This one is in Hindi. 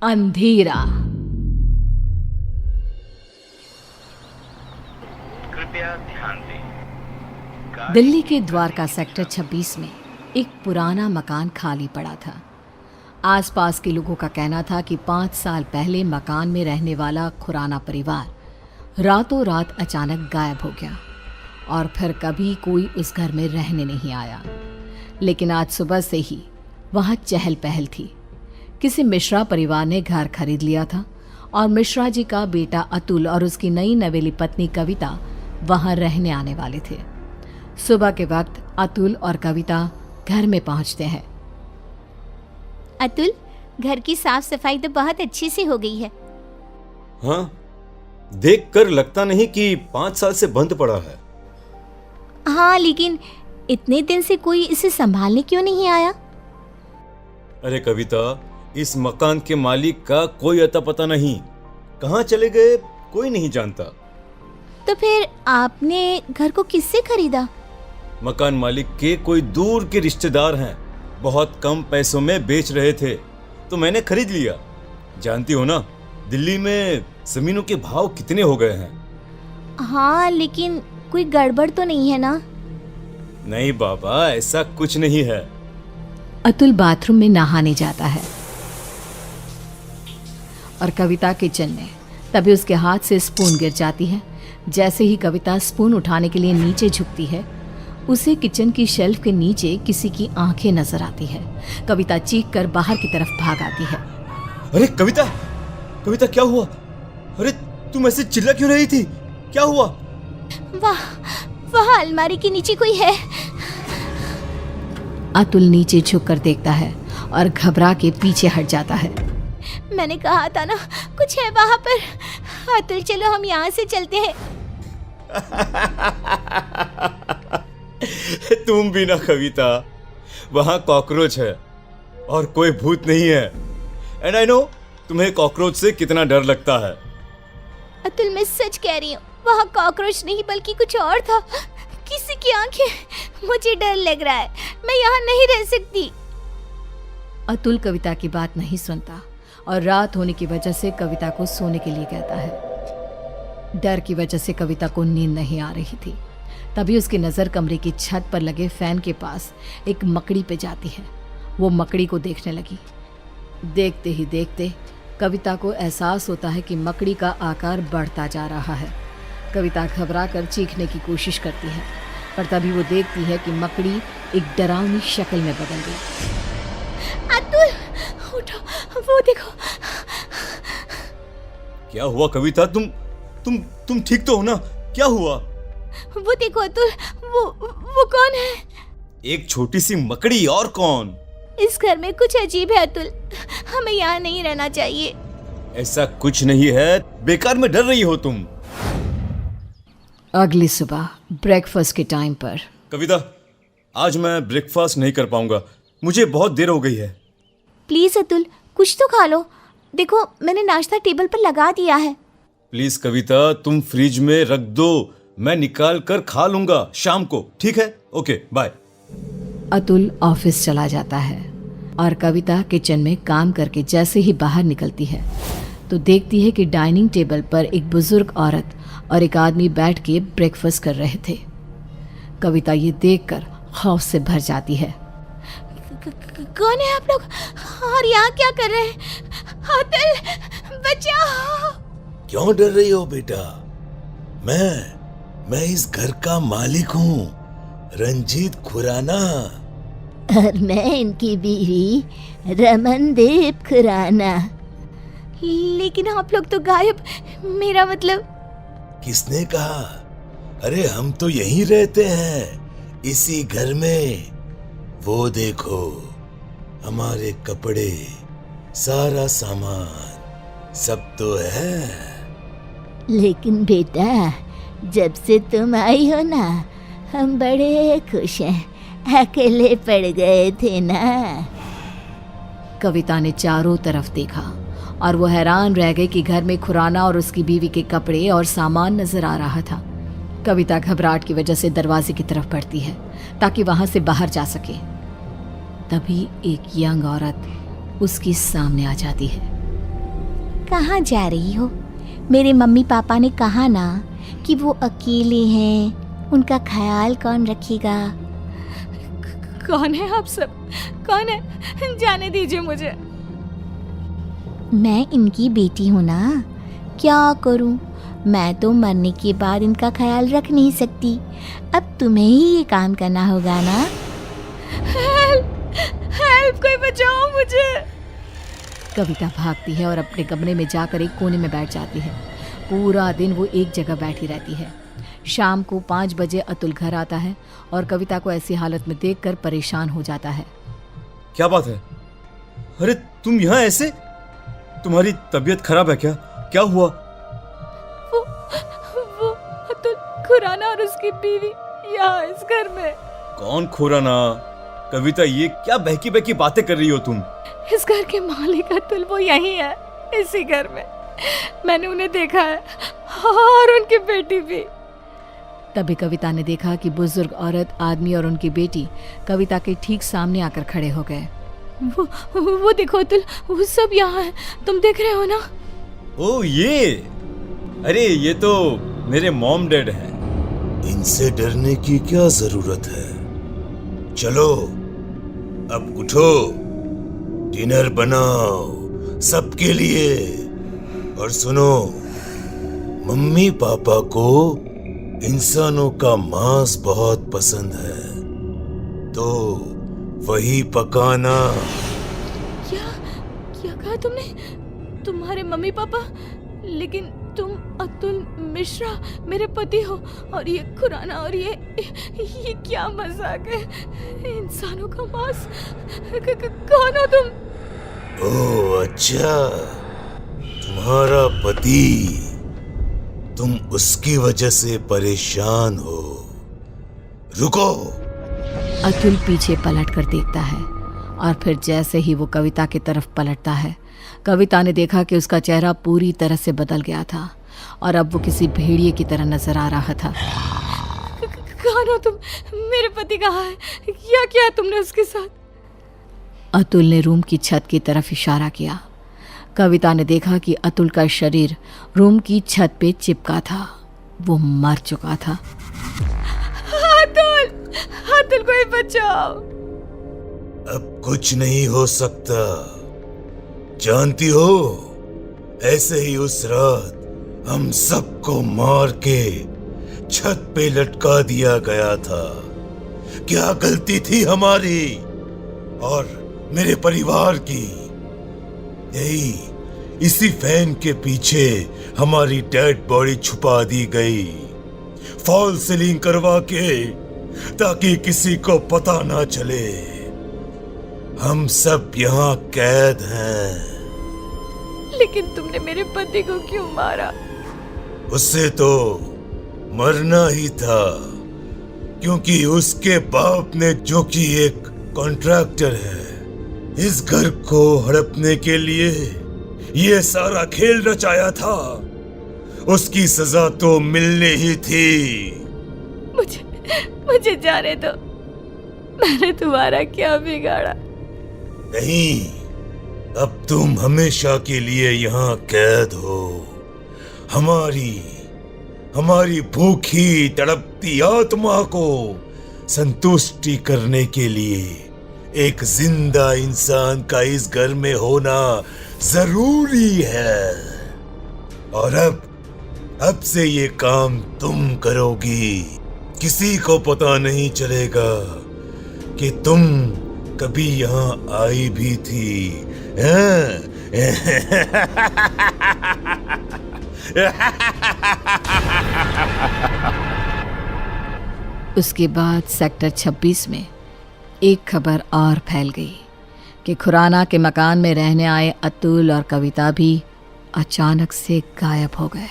अंधेरा। कृपया ध्यान दें। दिल्ली के द्वारका सेक्टर 26 में एक पुराना मकान खाली पड़ा था। आसपास के लोगों का कहना था कि 5 साल पहले मकान में रहने वाला खुराना परिवार रातों रात अचानक गायब हो गया और फिर कभी कोई उस घर में रहने नहीं आया। लेकिन आज सुबह से ही वहाँ चहल पहल थी। किसी मिश्रा परिवार ने घर खरीद लिया था और मिश्रा जी का बेटा अतुल और उसकी नई नवेली पत्नी कविता वहां रहने आने वाले थे। सुबह के वक्त अतुल और कविता घर में पहुंचते हैं। अतुल, घर की साफ सफाई तो बहुत अच्छी से हो गई है। हाँ, देखकर लगता नहीं कि 5 साल से बंद पड़ा है। हाँ, लेकिन इतने दिन से कोई इसे संभालने क्यों नहीं आया? अरे कविता, इस मकान के मालिक का कोई अता पता नहीं, कहाँ चले गए कोई नहीं जानता। तो फिर आपने घर को किससे खरीदा? मकान मालिक के कोई दूर के रिश्तेदार हैं, बहुत कम पैसों में बेच रहे थे तो मैंने खरीद लिया। जानती हो ना, दिल्ली में जमीनों के भाव कितने हो गए हैं। हाँ, लेकिन कोई गड़बड़ तो नहीं है ना? नहीं बाबा, ऐसा कुछ नहीं है। अतुल बाथरूम में नहाने जाता है और कविता किचन में। तभी उसके हाथ से स्पून गिर जाती है। जैसे ही कविता स्पून उठाने के लिए नीचे झुकती है, उसे किचन की शेल्फ के नीचे किसी की आंखें नजर आती है। कविता चीख कर बाहर की तरफ भाग आती है। अरे कविता, कविता क्या हुआ? अरे तुम ऐसे चिल्ला क्यों रही थी? क्या हुआ? वहाँ अलमारी के नीचे कोई है। अतुल नीचे झुककर देखता है और घबरा के पीछे हट जाता है। मैंने कहा था ना, कुछ है वहाँ पर। अतुल, चलो हम यहाँ से चलते हैं। तुम भी ना कविता, वहां कॉकरोच है और कोई भूत नहीं है। एंड आई नो तुम्हें कॉकरोच से कितना डर लगता है। अतुल, मैं सच कह रही हूँ, वहाँ कॉकरोच नहीं बल्कि कुछ और था। किसी की आंखें। मुझे डर लग रहा है, मैं यहाँ नहीं रह सकती। अतुल कविता की बात नहीं सुनता और रात होने की वजह से कविता को सोने के लिए कहता है। डर की वजह से कविता को नींद नहीं आ रही थी। तभी उसकी नज़र कमरे की छत पर लगे फैन के पास एक मकड़ी पे जाती है। वो मकड़ी को देखने लगी। देखते ही देखते कविता को एहसास होता है कि मकड़ी का आकार बढ़ता जा रहा है। कविता घबरा कर चीखने की कोशिश करती है, पर तभी वो देखती है कि मकड़ी एक डरावनी शक्ल में बदल गई। अतुल, उठो, वो देखो। क्या हुआ कविता? तुम ठीक तो हो ना? क्या हुआ? वो देखो अतुल, वो कौन है? एक छोटी सी मकड़ी, और कौन? इस घर में कुछ अजीब है अतुल, हमें यहाँ नहीं रहना चाहिए। ऐसा कुछ नहीं है, बेकार में डर रही हो तुम। अगली सुबह ब्रेकफास्ट के टाइम पर। कविता, आज मैं ब्रेकफास्ट नहीं कर पाऊंगा, मुझे बहुत देर हो गई है। प्लीज अतुल, कुछ तो खा लो। देखो, मैंने नाश्ता टेबल पर लगा दिया है। प्लीज कविता, तुम फ्रिज में रख दो, मैं निकाल कर खा लूंगा शाम को, ठीक है? Okay, bye. अतुल ऑफिस चला जाता है और कविता किचन में काम करके जैसे ही बाहर निकलती है तो देखती है कि डाइनिंग टेबल पर एक बुजुर्ग औरत और एक आदमी बैठ के ब्रेकफास्ट कर रहे थे। कविता ये देखकर खौफ से भर जाती है। कौन है आप लोग और यहाँ क्या कर रहे हैं? अतुल, बचाओ। क्यों डर रही हो बेटा? मैं इस घर का मालिक हूँ, रंजीत खुराना। और मैं इनकी बीवी रमनदीप खुराना। लेकिन आप लोग तो गायब। मेरा मतलब। किसने कहा? अरे हम तो यहीं रहते हैं, इसी घर में। वो देखो, हमारे कपड़े, सारा सामान सब तो है। लेकिन बेटा, जब से तुम आई हो ना, हम बड़े खुश हैं। अकेले पड़ गए थे ना। कविता ने चारों तरफ देखा और वो हैरान रह गई कि घर में खुराना और उसकी बीवी के कपड़े और सामान नजर आ रहा था। कविता घबराहट की वजह से दरवाजे की तरफ बढ़ती है ताकि वहां से बाहर जा सके। तभी एक यंग औरत उसके सामने आ जाती है। कहाँ जा रही हो? मेरे मम्मी पापा ने कहा ना कि वो अकेले हैं, उनका ख्याल कौन रखेगा? कौन है आप सब? कौन है? जाने दीजिए मुझे। मैं इनकी बेटी हूँ ना, क्या करूँ? मैं तो मरने के बाद इनका ख्याल रख नहीं सकती। अब तुम्हें ही ये काम करना होगा ना। हेल्प, कोई बचाओ मुझे। कविता भागती है और अपने कमरे में जाकर एक कोने में बैठ जाती है। पूरा दिन वो एक जगह बैठी रहती है। शाम को 5 बजे अतुल घर आता है और कविता को ऐसी हालत में देखकर परेशान हो जाता है। क्या बात है? अरे तुम यहाँ ऐसे? तुम्हारी तबीयत खराब है क्या? क्या हुआ? वो अतुल खुराना और उसकी बीवी यहाँ इस घर में। कौन खुराना? कविता, ये क्या बहकी बहकी बातें कर रही हो तुम? इस घर के मालिक अतुल वो यही है, इसी घर में। मैंने उन्हें देखा है और उनकी बेटी भी। तभी कविता ने देखा कि बुजुर्ग औरत, आदमी और उनकी बेटी कविता के ठीक सामने आकर खड़े हो गए। वो देखो अतुल, वो सब यहाँ है, तुम देख रहे हो ना? ओ ये, अरे ये तो मेरे मॉम डैड हैं। इनसे डरने की क्या जरूरत है? चलो अब उठो, डिनर बनाओ सबके लिए। और सुनो, मम्मी पापा को इंसानों का मांस बहुत पसंद है, तो वही पकाना। क्या कहा तुमने? तुम्हारे मम्मी पापा? लेकिन तुम अतुल मिश्रा मेरे पति हो, और ये खुराना, और ये क्या मजाक है? इंसानों का मांस? कौन हो तुम? ओह अच्छा, तुम्हारा पति, तुम उसकी वजह से परेशान हो। रुको। अतुल पीछे पलट कर देखता है और फिर जैसे ही वो कविता की तरफ पलटता है, कविता ने देखा कि उसका चेहरा पूरी तरह से बदल गया था और अब वो किसी भेड़िए की तरह नजर आ रहा था। कौन हो तुम? मेरे पति कहाँ है? क्या किया तुमने उसके साथ? अतुल ने रूम की छत की तरफ इशारा किया। कविता ने देखा कि अतुल का शरीर रूम की छत पे चिपका था। वो मर चुका था। अतुल, अतुल कोई बचाओ। अब कुछ नहीं हो सकता, जानती हो, ऐसे ही उस रात हम सबको मार के छत पे लटका दिया गया था। क्या गलती थी हमारी और मेरे परिवार की? यही इसी फैन के पीछे हमारी डेड बॉडी छुपा दी गई, फॉल सीलिंग करवा के, ताकि किसी को पता ना चले। हम सब यहाँ कैद हैं। लेकिन तुमने मेरे पति को क्यों मारा? उससे तो मरना ही था, क्योंकि उसके बाप ने, जो कि एक कॉन्ट्रैक्टर है, इस घर को हड़पने के लिए ये सारा खेल रचाया था। उसकी सजा तो मिलनी ही थी। मुझे जाने दो, मैंने तुम्हारा क्या बिगाड़ा? नहीं, अब तुम हमेशा के लिए यहाँ कैद हो। हमारी भूखी तड़पती आत्मा को संतुष्टि करने के लिए एक जिंदा इंसान का इस घर में होना जरूरी है। और अब से ये काम तुम करोगी। किसी को पता नहीं चलेगा कि तुम कभी यहाँ आई भी थी। उसके बाद सेक्टर 26 में एक खबर और फैल गई कि खुराना के मकान में रहने आए अतुल और कविता भी अचानक से गायब हो गए।